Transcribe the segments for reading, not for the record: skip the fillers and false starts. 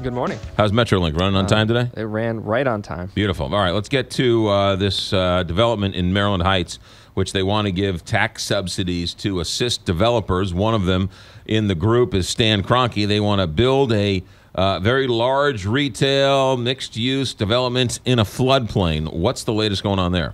Good morning. How's Metrolink running on time today? It ran right on time. Beautiful. All right, let's get to this development in Maryland Heights, which they want to give tax subsidies to assist developers. One of them in the group is Stan Kroenke. They want to build a very large retail mixed-use development in a floodplain. What's the latest going on there?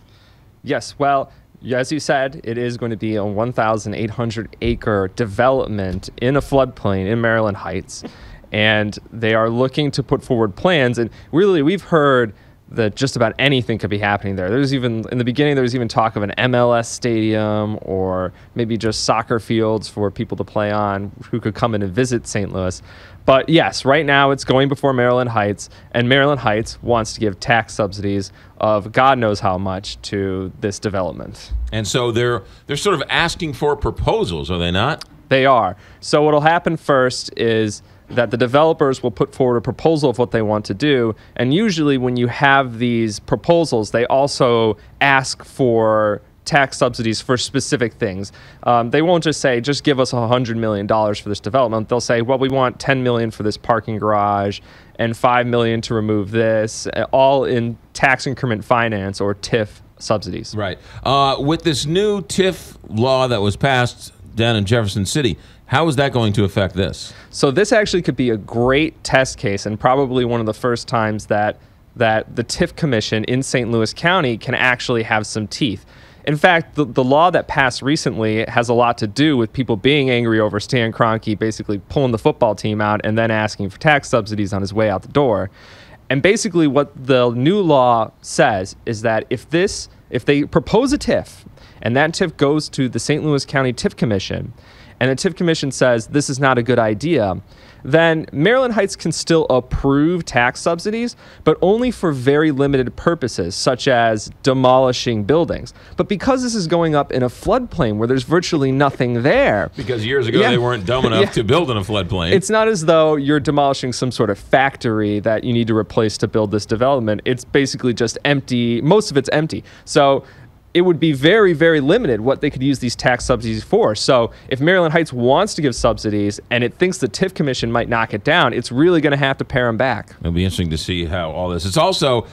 Yes, well, as you said, it is going to be a 1,800-acre development in a floodplain in Maryland Heights. And they are looking to put forward plans. And really, we've heard that just about anything could be happening there. There's even, in the beginning, there was even talk of an MLS stadium or maybe just soccer fields for people to play on who could come in and visit St. Louis. But yes, right now it's going before Maryland Heights, and Maryland Heights wants to give tax subsidies of God knows how much to this development. And so they're sort of asking for proposals, are they not? They are. So what'll happen first is that the developers will put forward a proposal of what they want to do. And usually when you have these proposals, they also ask for tax subsidies for specific things. They won't just say, just give us $100 million for this development. They'll say, well, we want $10 million for this parking garage and $5 million to remove this, all in tax increment finance or TIF subsidies. Right. With this new TIF law that was passed down in Jefferson City, how is that going to affect this? So this actually could be a great test case and probably one of the first times that the TIF Commission in St. Louis County can actually have some teeth. In fact, the law that passed recently has a lot to do with people being angry over Stan Kroenke basically pulling the football team out and then asking for tax subsidies on his way out the door. And basically what the new law says is that if they propose a TIF and that TIF goes to the St. Louis County TIF Commission, and the TIF Commission says this is not a good idea, then Maryland Heights can still approve tax subsidies, but only for very limited purposes, such as demolishing buildings. But because this is going up in a floodplain where there's virtually nothing there. Because years ago they weren't dumb enough to build in a floodplain. It's not as though you're demolishing some sort of factory that you need to replace to build this development. It's basically just empty. Most of it's empty. So it would be very, very limited what they could use these tax subsidies for. So if Maryland Heights wants to give subsidies and it thinks the TIF Commission might knock it down, it's really going to have to pare them back. It'll be interesting to see how all this. It'll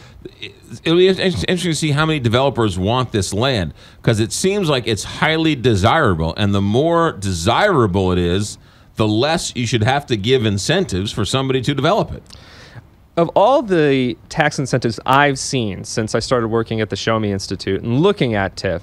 be interesting to see how many developers want this land, because it seems like it's highly desirable, and the more desirable it is, the less you should have to give incentives for somebody to develop it. Of all the tax incentives I've seen since I started working at the Show Me Institute and looking at TIF,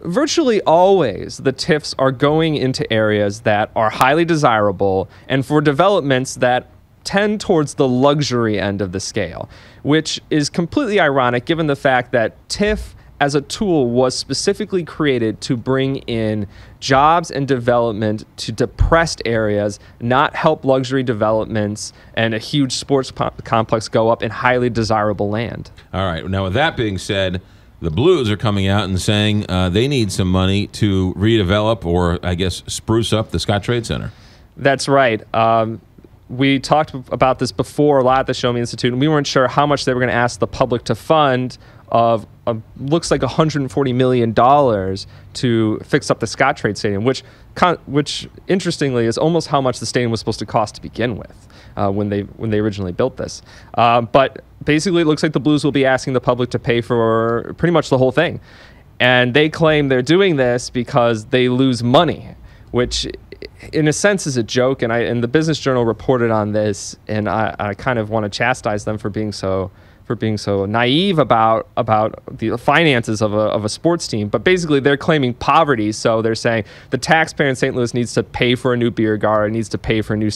virtually always the TIFs are going into areas that are highly desirable and for developments that tend towards the luxury end of the scale, which is completely ironic given the fact that TIF as a tool was specifically created to bring in jobs and development to depressed areas, not help luxury developments and a huge sports complex go up in highly desirable land. All right. Now, with that being said, the Blues are coming out and saying they need some money to redevelop or, I guess, spruce up the Scottrade Center. That's right. We talked about this before a lot at the Show Me Institute, and we weren't sure how much they were going to ask the public to fund of looks like $140 million to fix up the Scottrade Stadium, which interestingly is almost how much the stadium was supposed to cost to begin with when they originally built this. But basically, it looks like the Blues will be asking the public to pay for pretty much the whole thing, and they claim they're doing this because they lose money, which in a sense is a joke. And the Business Journal reported on this, and I kind of want to chastise them for being so naive about the finances of a sports team. But basically they're claiming poverty, so they're saying the taxpayer in St. Louis needs to pay for a new beer garden, needs to pay for a new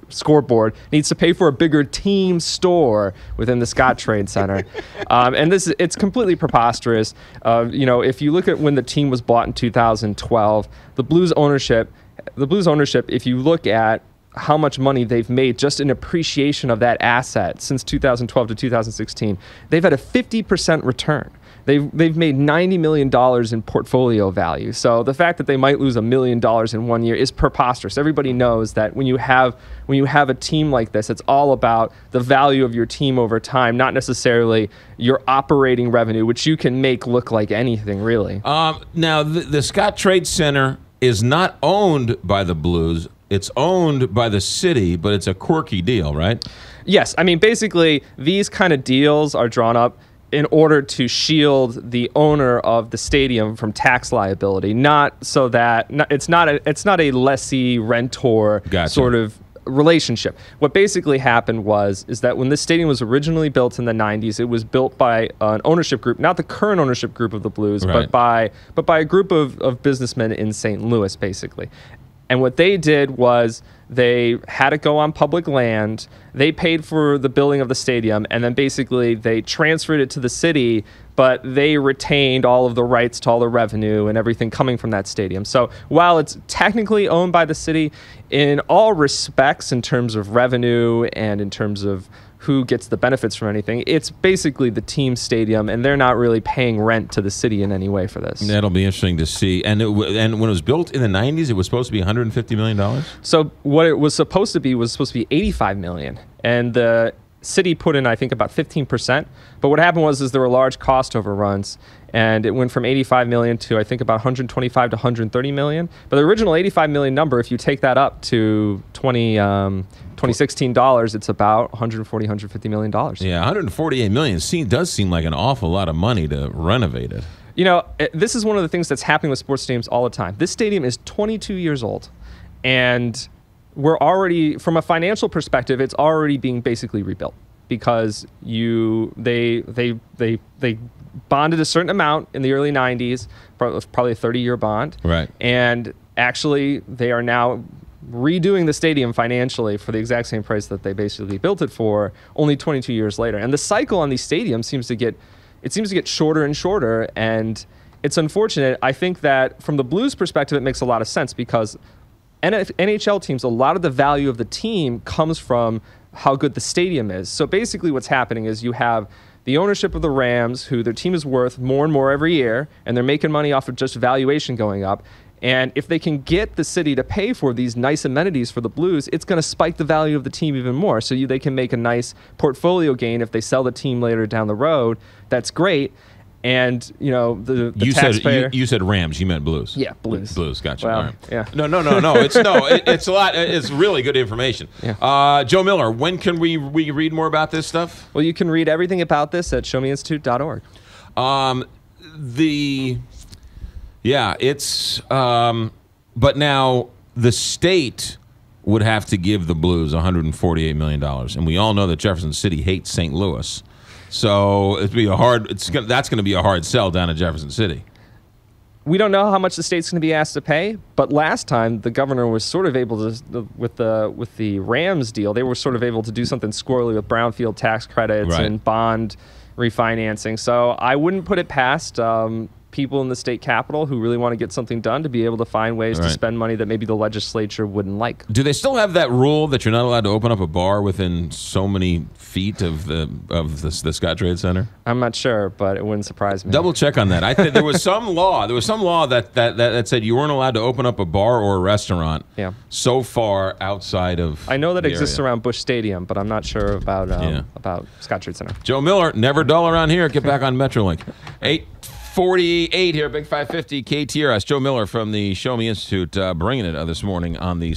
scoreboard, needs to pay for a bigger team store within the Scottrade Center. And it's completely preposterous. If you look at when the team was bought in 2012, the Blues ownership, if you look at how much money they've made just in appreciation of that asset since 2012 to 2016, they've had a 50% return. They've made $90 million in portfolio value. So the fact that they might lose $1 million in 1 year is preposterous. Everybody knows that when you have a team like this, it's all about the value of your team over time, not necessarily your operating revenue, which you can make look like anything, really. Now, the Scottrade Center is not owned by the Blues. it's owned by the city, but it's a quirky deal, right? Yes. I mean, basically, these kind of deals are drawn up in order to shield the owner of the stadium from tax liability, not so that it's not a lessee rentor sort of relationship. What basically happened is that when this stadium was originally built in the 90s, it was built by an ownership group, not the current ownership group of the Blues, but by a group of businessmen in St. Louis, basically. And what they did was they had it go on public land. They paid for the building of the stadium, and then basically they transferred it to the city, but they retained all of the rights to all the revenue and everything coming from that stadium. So while it's technically owned by the city, in all respects, in terms of revenue and in terms of who gets the benefits from anything, it's basically the team stadium, and they're not really paying rent to the city in any way for this. That'll be interesting to see. And when it was built in the 90s, it was supposed to be $150 million? So what it was supposed to be $85 million. And the city put in, I think, about 15%. But what happened was there were large cost overruns, and it went from 85 million to, I think, about 125 to 130 million. But the original 85 million number, if you take that up to 2016 dollars, it's about 140, 150 million dollars. Yeah, 148 million does seem like an awful lot of money to renovate it. You know, this is one of the things that's happening with sports stadiums all the time. This stadium is 22 years old, and we're already, from a financial perspective, it's already being basically rebuilt because they bonded a certain amount in the early 90s, probably a 30-year bond. Right. And actually, they are now redoing the stadium financially for the exact same price that they basically built it for, only 22 years later. And the cycle on these stadiums seems to get shorter and shorter, and it's unfortunate. I think that from the Blues' perspective, it makes a lot of sense because NHL teams, a lot of the value of the team comes from how good the stadium is. So basically what's happening is you have the ownership of the Rams, who their team is worth more and more every year, and they're making money off of just valuation going up. And if they can get the city to pay for these nice amenities for the Blues, it's going to spike the value of the team even more. So they can make a nice portfolio gain if they sell the team later down the road. That's great. And, you know, the taxpayer... You said Rams. You meant Blues. Yeah, Blues. Blues, gotcha. Well, all right. Yeah. No. It's a lot. It's really good information. Yeah. Joe Miller, when can we read more about this stuff? Well, you can read everything about this at showmeinstitute.org. But now the state would have to give the Blues $148 million, and we all know that Jefferson City hates St. Louis. So that's going to be a hard sell down in Jefferson City. We don't know how much the state's going to be asked to pay, but last time the governor was sort of able to, with the Rams deal, they were sort of able to do something squirrely with brownfield tax credits and bond refinancing. So I wouldn't put it past people in the state capitol who really want to get something done to be able to find ways to spend money that maybe the legislature wouldn't like. Do they still have that rule that you're not allowed to open up a bar within so many feet of the Scottrade Center? I'm not sure, but it wouldn't surprise me. Double check on that. I think there was some law. There was some law that said you weren't allowed to open up a bar or a restaurant. Yeah. So far outside of. I know that the exists area. Around Busch Stadium, but I'm not sure about Scottrade Center. Joe Miller, never dull around here. Get back on Metrolink. 8:48 here, Big 550 KTRS. Joe Miller from the Show Me Institute, bringing it this morning on the.